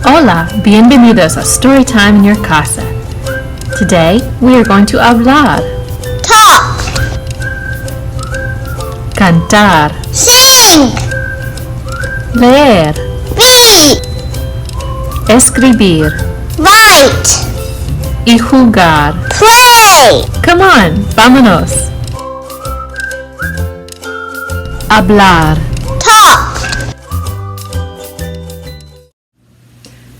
Hola, bienvenidos a Storytime in your casa. Today we are going to hablar, Talk, cantar, sing, leer, read, escribir write, y jugar. play. Come on, vámonos. Hablar. Talk.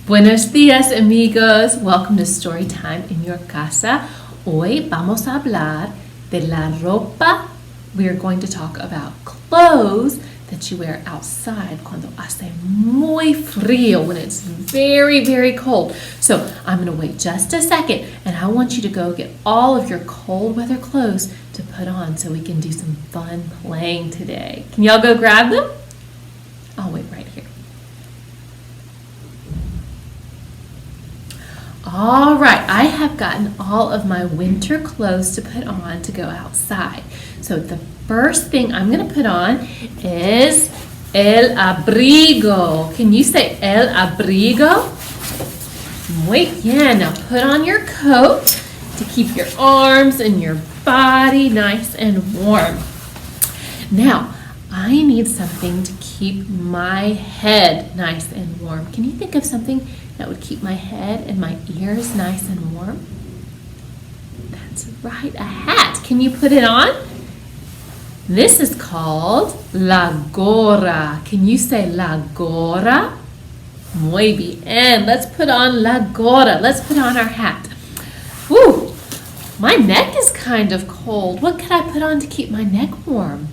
Buenos días, amigos. Welcome to Storytime in your casa. Hoy vamos a hablar de la ropa. We are going to talk about clothes that you wear outside cuando hace muy frío, when it's very, very cold. So I'm going to wait just a second, and I want you to go get all of your cold weather clothes to put on so we can do some fun playing today. Can y'all go grab them? I'll wait right here. All right, I have gotten all of my winter clothes to put on to go outside. So the first thing I'm going to put on is el abrigo. Can you say el abrigo? Muy bien. Now put on your coat to keep your arms and your body nice and warm. Now, I need something to keep my head nice and warm. Can you think of something that would keep my head and my ears nice and warm? That's right, a hat. Can you put it on? This is called la gorra. Can you say la gorra? Muy bien. Let's put on la gorra. Let's put on our hat. Whew, my neck is kind of cold. What could I put on to keep my neck warm?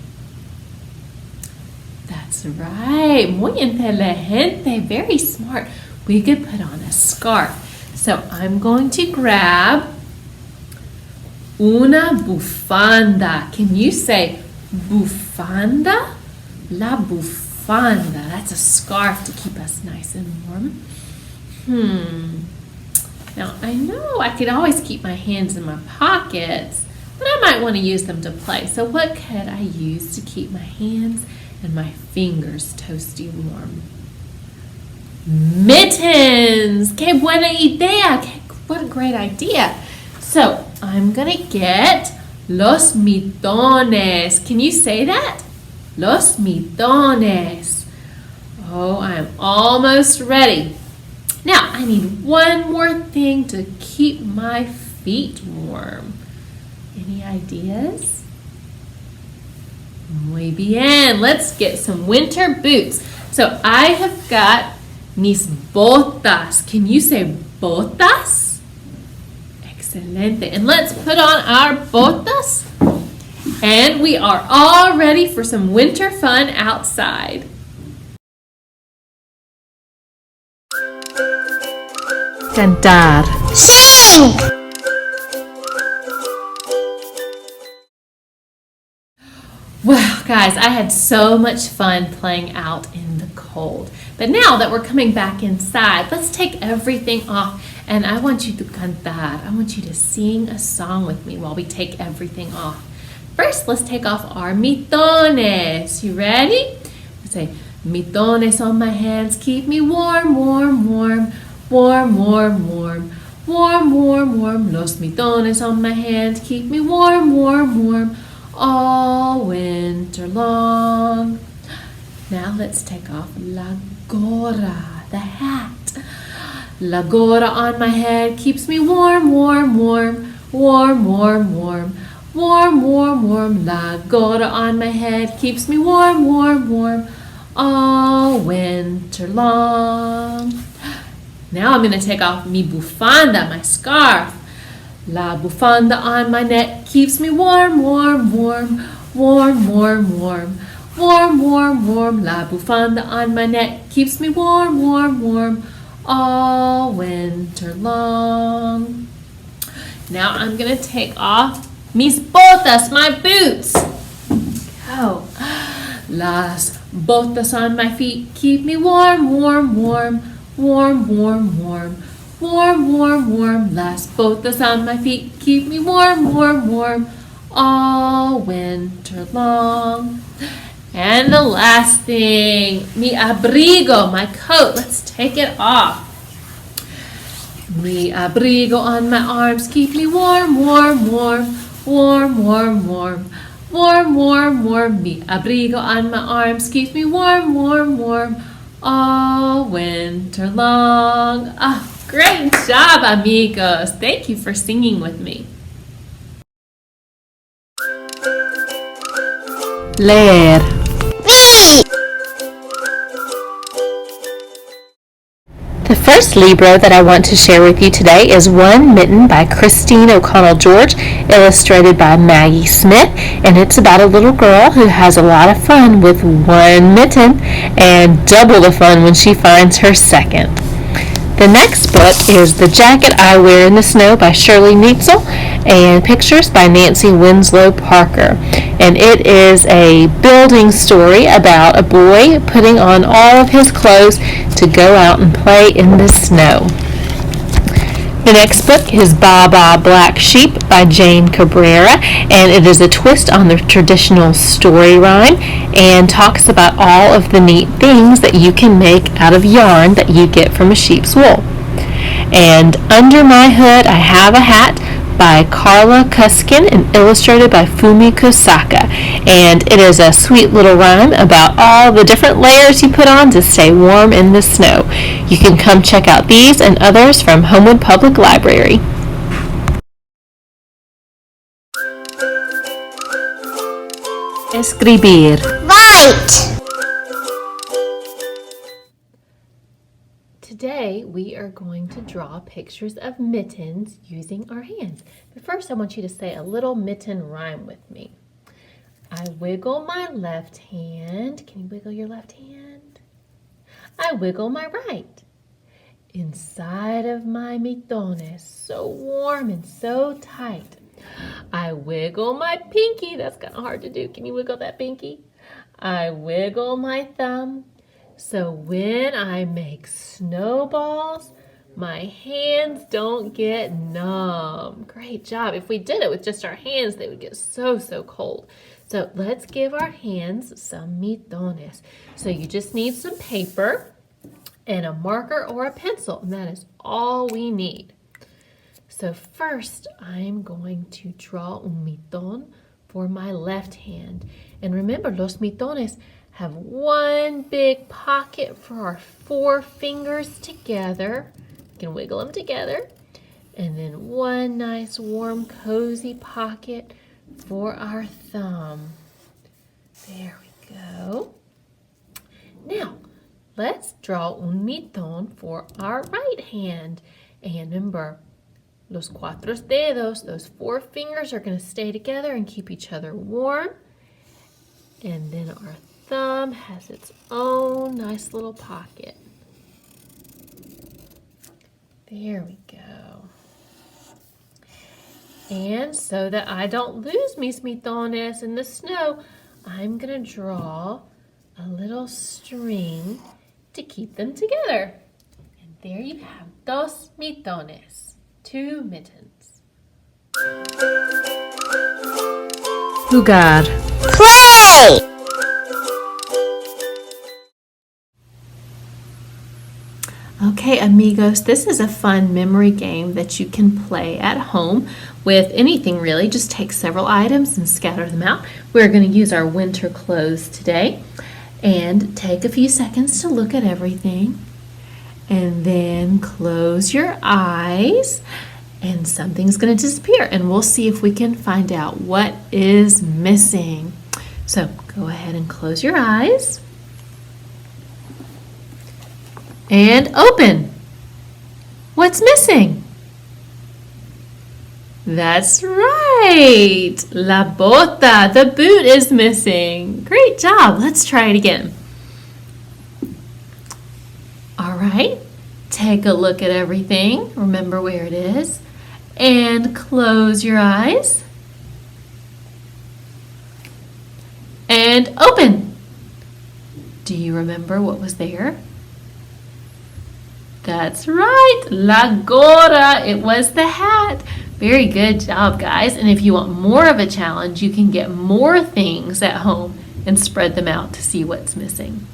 That's right. Muy inteligente. Very smart. We could put on a scarf. So I'm going to grab una bufanda. Can you say bufanda? La bufanda. That's a scarf to keep us nice and warm. Now I know I could always keep my hands in my pockets, but I might want to use them to play. So what could I use to keep my hands and my fingers toasty warm? Mittens! Que buena idea! What a great idea! So, I'm gonna get los mitones. Can you say that? Los mitones. Oh, I'm almost ready. Now, I need one more thing to keep my feet warm. Any ideas? Muy bien. Let's get some winter boots. So, I have got mis botas. Can you say botas? Excelente. And let's put on our botas. And we are all ready for some winter fun outside. Cantar. Sing. Well, guys, I had so much fun playing out in the cold. But now that we're coming back inside, let's take everything off. And I want you to cantar. I want you to sing a song with me while we take everything off. First, let's take off our mitones. You ready? We say, mitones on my hands, keep me warm, warm, warm, warm, warm, warm, warm, warm, warm. Los mitones on my hands, keep me warm, warm, warm, all winter long. Now let's take off la gorra, the hat. La gorra on my head keeps me warm, warm, warm, warm, warm, warm, warm, warm, warm. La gorra on my head keeps me warm, warm, warm, all winter long. Now I'm going to take off mi bufanda, my scarf. La bufanda on my neck keeps me warm, warm, warm, warm, warm, warm, warm, warm, warm. La bufanda on my neck keeps me warm, warm, warm, all winter long. Now I'm going to take off mis botas, my boots. Go. Las botas on my feet keep me warm, warm, warm, warm, warm, warm, warm, warm, warm. Las botas on my feet keep me warm, warm, warm, all winter long. And the last thing, mi abrigo, my coat. Let's take it off. Mi abrigo on my arms keep me warm, warm, warm, warm, warm, warm, warm, warm, warm. Mi abrigo on my arms keeps me warm, warm, warm, all winter long. Oh, great job, amigos. Thank you for singing with me. Leer. Read. The first libro that I want to share with you today is One Mitten by Christine O'Connell George, illustrated by Maggie Smith, and it's about a little girl who has a lot of fun with one mitten and double the fun when she finds her second. The next book is The Jacket I Wear in the Snow by Shirley Neitzel and pictures by Nancy Winslow Parker. And it is a building story about a boy putting on all of his clothes to go out and play in the snow. The next book is Ba Ba Black Sheep by Jane Cabrera, and it is a twist on the traditional story rhyme and talks about all of the neat things that you can make out of yarn that you get from a sheep's wool. And Under My Hood I Have a Hat by Carla Cuskin and illustrated by Fumi Kosaka. And it is a sweet little rhyme about all the different layers you put on to stay warm in the snow. You can come check out these and others from Homewood Public Library. Escribir. Write. Today we are going to draw pictures of mittens using our hands. But first I want you to say a little mitten rhyme with me. I wiggle my left hand. Can you wiggle your left hand? I wiggle my right. Inside of my mitones, so warm and so tight. I wiggle my pinky. That's kind of hard to do. Can you wiggle that pinky? I wiggle my thumb. So when I make snowballs, my hands don't get numb. Great job. If we did it with just our hands, they would get so cold. So let's give our hands some mitones. So you just need some paper and a marker or a pencil, and that is all we need. So first, I'm going to draw un miton for my left hand. And remember, los mitones have one big pocket for our 4 fingers together. You can wiggle them together. And then one nice warm cozy pocket for our thumb. There we go. Now, let's draw un miton for our right hand. And remember, los 4 dedos, those 4 fingers are going to stay together and keep each other warm. And then our thumb has its own nice little pocket. There we go. And so that I don't lose mis mitones in the snow, I'm going to draw a little string to keep them together. And there you have dos mitones, 2 mittens. Jugar. Play. Okay, amigos, this is a fun memory game that you can play at home with anything really. Just take several items and scatter them out. We're going to use our winter clothes today and take a few seconds to look at everything and then close your eyes and something's going to disappear and we'll see if we can find out what is missing. So go ahead and close your eyes. And open. What's missing? That's right. La bota, the boot is missing. Great job. Let's try it again. All right. Take a look at everything. Remember where it is. And close your eyes. And open. Do you remember what was there? That's right, la gorra, it was the hat. Very good job, guys. And if you want more of a challenge, you can get more things at home and spread them out to see what's missing.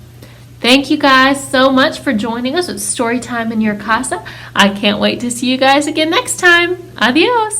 Thank you guys so much for joining us with Storytime in your casa. I can't wait to see you guys again next time. Adios.